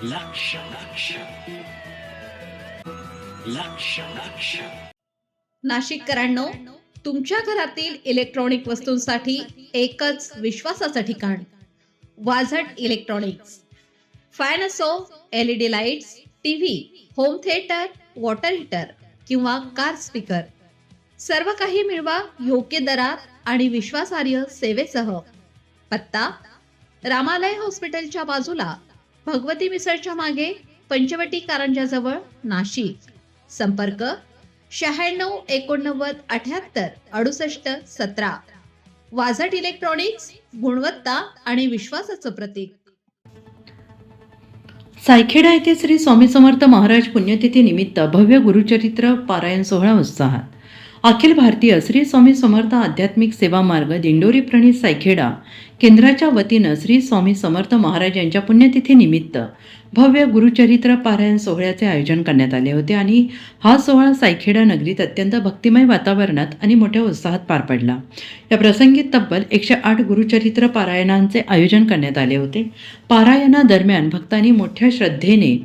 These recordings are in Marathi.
लक्ष लक्ष लक्ष लक्ष नाशिककरांनो, तुमच्या घरातील इलेक्ट्रॉनिक वस्तूंसाठी एकच विश्वासाचं ठिकाण वाझट इलेक्ट्रॉनिक्स. फॅन असो, LED lights, TV, home theatre, water heater किंवा कार स्पीकर, सर्व काही मिळवा योग्य दरात आणि विश्वासार्ह सेवेसह. पत्ता: रामालय हॉस्पिटलच्या बाजूला, भगवती मिसळच्या मागे, पंचवटी कारंजाजवळ, नाशिक. संपर्क: 96 89 78 68 17. वाझट इलेक्ट्रॉनिक्स, गुणवत्ता आणि विश्वासाचं प्रतीक. सायखेडा येथे श्री स्वामी समर्थ महाराज पुण्यतिथी निमित्त भव्य गुरुचरित्र पारायण सोहळा उत्साहात. अखिल भारतीय श्री स्वामी समर्थ आध्यात्मिक सेवा मार्ग दिंडोरी प्रणीत सायखेडा केंद्राच्या वतीनं श्री स्वामी समर्थ महाराज यांच्या पुण्यतिथी निमित्त भव्य गुरुचरित्र पारायण सोहळ्याचे आयोजन करण्यात आले होते आणि हा सोहळा सायखेडा नगरीत अत्यंत भक्तिमय वातावरणात आणि मोठ्या उत्साहात पार पडला. या प्रसंगी तब्बल 108 गुरुचरित्र पारायणांचे आयोजन करण्यात आले होते. पारायणादरम्यान भक्तांनी मोठ्या श्रद्धेने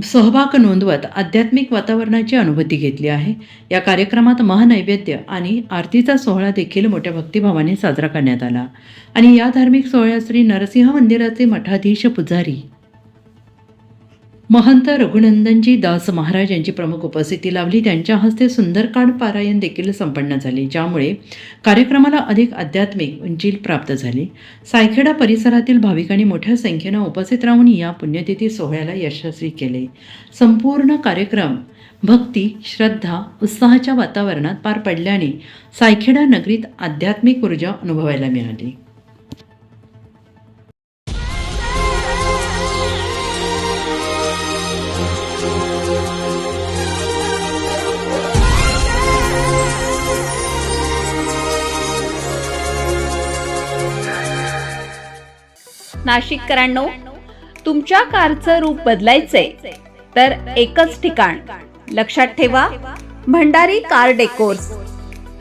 सहभाग नोंदवत आध्यात्मिक वातावरणाची अनुभूती घेतली आहे. या कार्यक्रमात महानैवेद्य आणि आरतीचा सोहळा देखील मोठ्या भक्तिभावाने साजरा करण्यात आला आणि या धार्मिक सोहळ्यात श्री नरसिंह मंदिराचे मठाधीश पुजारी महंत रघुनंदनजी दास महाराज यांची प्रमुख उपस्थिती लाभली. त्यांच्या हस्ते सुंदरकांड पारायण देखील संपन्न झाले, ज्यामुळे कार्यक्रमाला अधिक आध्यात्मिक उंची प्राप्त झाली. सायखेडा परिसरातील भाविकांनी मोठ्या संख्येनं उपस्थित राहून या पुण्यतिथी सोहळ्याला यशस्वी केले. संपूर्ण कार्यक्रम भक्ती, श्रद्धा, उत्साहाच्या वातावरणात पार पडल्याने सायखेडा नगरीत आध्यात्मिक ऊर्जा अनुभवायला मिळाली. नाशिककरांनो, तुमच्या कारचं रूप बदलायचंय तर एकच ठिकाण. लक्षात ठेवा, Bhandari car decors.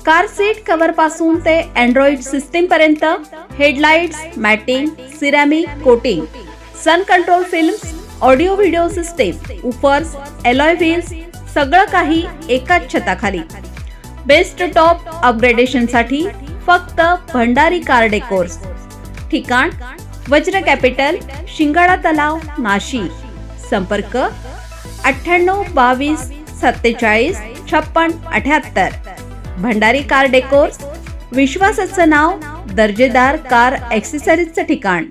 Car seat cover पासून ते अँड्रॉइड सिस्टीम पर्यंत, headlights, matting, ceramic coating, sun control films, audio video system, woofers, alloy wheels, सगळं काही एकाच छताखाली. बेस्ट टॉप अपग्रेडेशनसाठी फक्त भंडारी कार डेकोर्स. ठिकाण: वज्र कॅपिटल, शिंगाडा तलाव, नाशिक. संपर्क: 98 22 47 56 78. भंडारी कार डेकोर्स, विश्वासाचं नाव, दर्जेदार कार ॲक्सेसरीजचं ठिकाण.